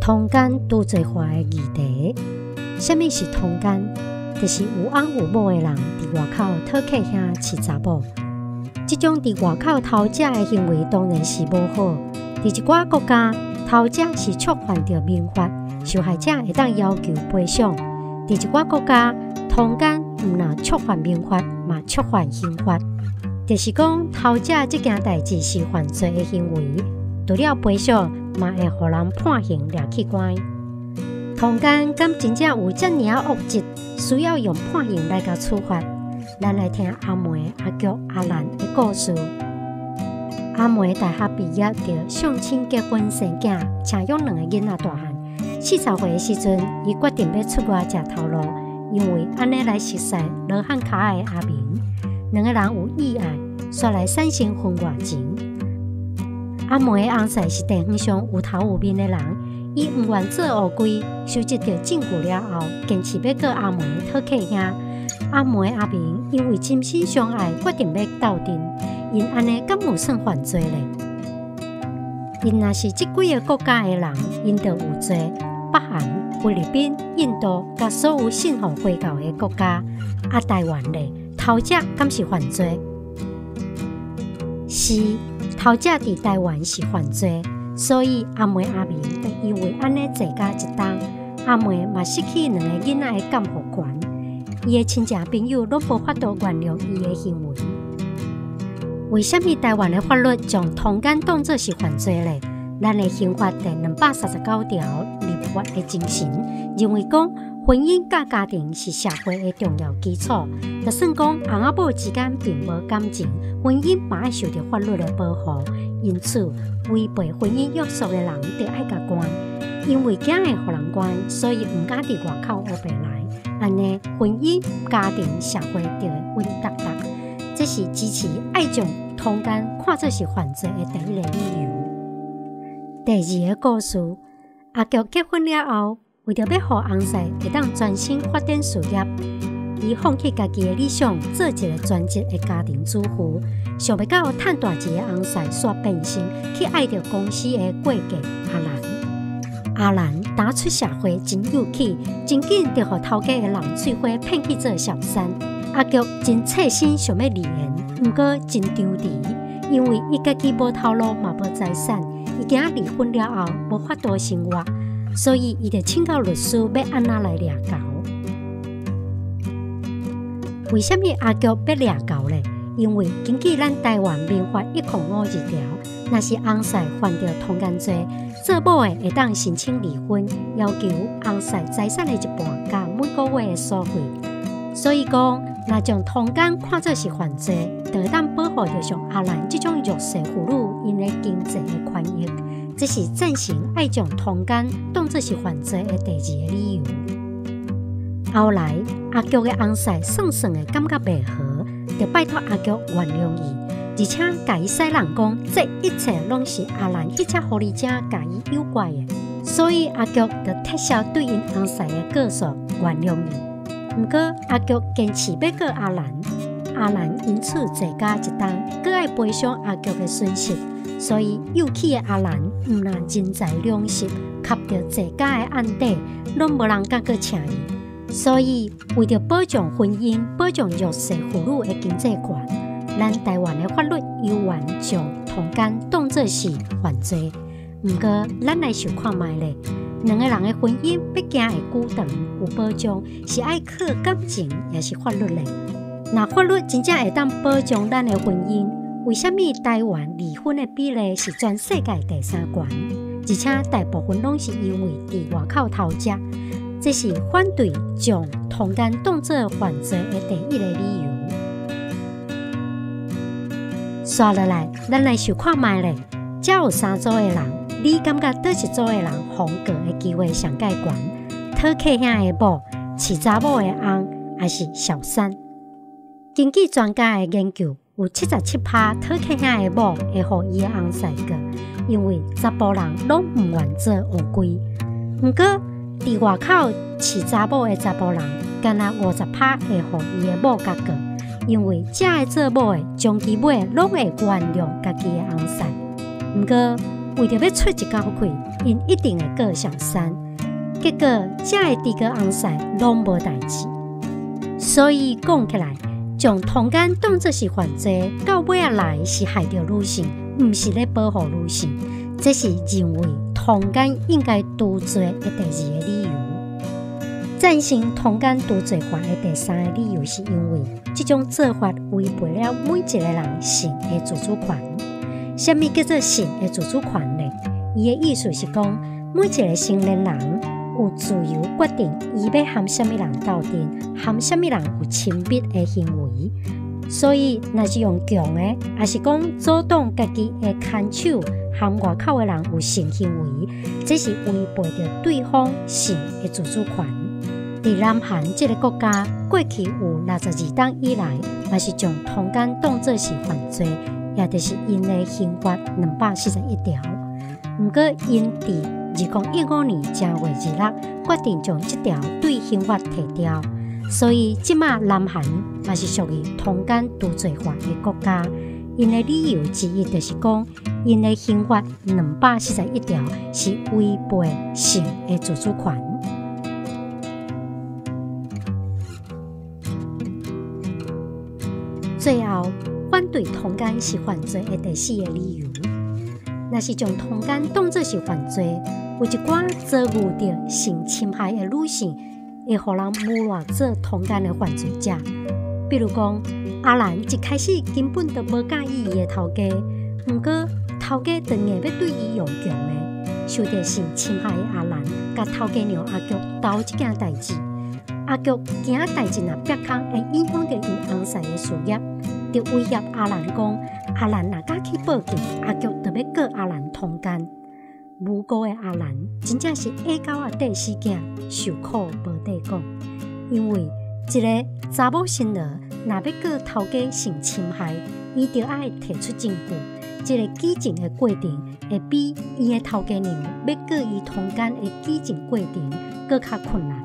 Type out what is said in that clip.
通奸拄做化的议题。什么是通奸？就是有翁有某的人伫外口讨客兄饲查某。这种伫外口偷食的行为当然是无好。伫一寡国家，偷食是触犯着民法，受害者会当要求赔偿。伫一寡国家，通奸毋但触犯民法，嘛触犯刑法。就是讲，偷食这件代志是犯罪的行为，除了赔偿，嘛会互人判刑掠去关。通奸敢真正有遮尔恶质，需要用判刑来甲处罚？咱来听阿梅、阿菊、阿兰的故事。阿梅大学毕业就相亲结婚生囝，请养2个囡仔大汉。40岁的时阵，伊决定要出外食头路，因为安尼来熟悉罗汉脚的阿明，2个人有意爱，煞来产生婚外情。阿梅的翁婿是地方上有头有面的人，伊毋愿做乌龟，收集到证据了后，坚持要告阿梅讨客兄。阿梅阿明因为真心相爱，决定要斗阵。因安尼敢有算犯罪咧？因若是这几个国家的人，因就有罪。北韩、菲律宾、印度，甲所有信奉回教的国家，台湾咧，偷食敢是犯罪？是，偷食伫台湾是犯罪，所以阿梅阿明就因为安尼坐驾一冬，阿梅嘛失去2个囡仔的监护权，伊的亲戚朋友拢无法度原谅伊的行为。为什么台湾的法律将通奸当作是犯罪呢？咱的刑法第239条立法的精神认为讲，婚姻甲家庭是社会的重要基础。就算讲翁仔某之间并无感情，婚姻嘛爱受到法律的保护。因此，违背婚姻约束的人就爱甲关，因为惊会互人关，所以毋敢伫外口黑白来。安尼，婚姻、家庭、社会就会稳当当。这是支持爱将通奸看作是犯罪的第一个理由。第二个故事，阿菊结婚了后，为着要互翁婿会当专心发展事业，伊放弃家己的理想，做一个专职的家庭主妇。想不到趁大钱的翁婿煞变心，去爱着公司的会计阿兰。阿兰打出社会真有气，真紧就互头家的人翠花骗去做小三。阿菊真切心想要离婚，不过真张离，因为伊家己无头路嘛无财产，伊惊离婚了后无法度生活，所以伊就请教律师要安怎来掠交。为什么阿菊要掠交呢？因为根据咱台湾民法105条，若是翁婿犯着通奸罪，做某的会当申请离婚，要求翁婿财产的一半加每个月的所费。所以讲，若将通奸看作是犯罪，就会当保护着像阿兰这种弱势妇女因的经济的权益。这是赞成爱将通奸当作是犯罪的第二个理由。后来，阿菊的翁婿算算的感觉袂合，就拜托阿菊原谅伊，而且甲伊使人讲，这一切拢是阿兰迄只狐狸精甲伊诱拐的。所以阿菊就撤销对因翁婿的告诉，原谅伊。不过，阿菊坚持要告阿兰，阿兰因此坐驾一冬，搁爱赔偿阿菊的损失，所以幼气的阿兰毋但人财两失，卡着坐驾的案底，拢无人敢搁请伊。所以，为着保障婚姻、保障弱势妇女的经济权，咱台湾的法律有缘将通奸当作是犯罪。不过，咱来想看卖咧。2个人的婚姻毕竟会久长有保障，是爱靠感情，也是法律嘞。那法律真正会当保障咱的婚姻，为什么台湾离婚的比例是全世界第3高？而且大部分拢是因为伫外口偷食，这是反对将通奸当作犯罪的第一个理由。刷落来，咱来想看卖咧，只有3组的人。你感觉倒一组的人逢过的机会上介悬？讨客兄的某、饲查某的翁，还是小三？根据专家的研究，有77%讨客兄的某会互伊的翁婿过，因为查甫人拢毋愿做乌龟。不过，伫外口饲查某的查甫人，敢若50%会互伊的某甲过，因为这个做某的将其尾拢会原谅家己的翁婿。不过，为着要出一口气，因一定会过上山。结果这个猪哥翁婿拢无代志。所以讲起来，将通奸当作是犯罪，到尾仔来是害着女性，毋是咧保护女性。这是认为通奸应该除罪的第二个理由。赞成通奸除罪法的第三个理由，是因为这种做法违背了每一个人性的自主权。什么叫做性的自主权呢？伊的意思是讲，每一个成年人有自由决定伊要和什么人斗阵，和什么人有亲密的行为。所以，若是用强的，也是讲阻挡家己的牵手和外口的人有性行为，这是违背着对方性的自主权。在南韩这个国家，过去有62年以来，也是将通奸当作是犯罪，也就是因的刑法241条。不过，因在2015年10月26决定将这条对刑法剔掉，所以即马南韩也是属于通奸除罪法的国家。因的理由之一就是讲，因的刑法241条是违背性的自主权。最后，反对通奸是犯罪的第四个理由。若是将通奸当作是犯罪，有一寡遭遇到性侵害的女性，会互人诬赖做通奸的犯罪者。比如讲，阿兰一开始根本就无介意伊的头家，不过头家就硬要对伊用强的。受到性侵害的阿兰，甲头家娘阿菊斗这件代志。阿菊惊代志若曝光，会影响到伊翁婿的事业，就威胁阿兰讲，阿兰若敢去报警，阿菊就要告阿兰通奸。无辜的阿兰真正是下狗仔底死囝，受苦无地讲。因为一个查某新儿若要告头家性侵害，伊就爱提出证据。这个举证的过程会比伊的头家娘要告伊通奸的举证过程更较困难。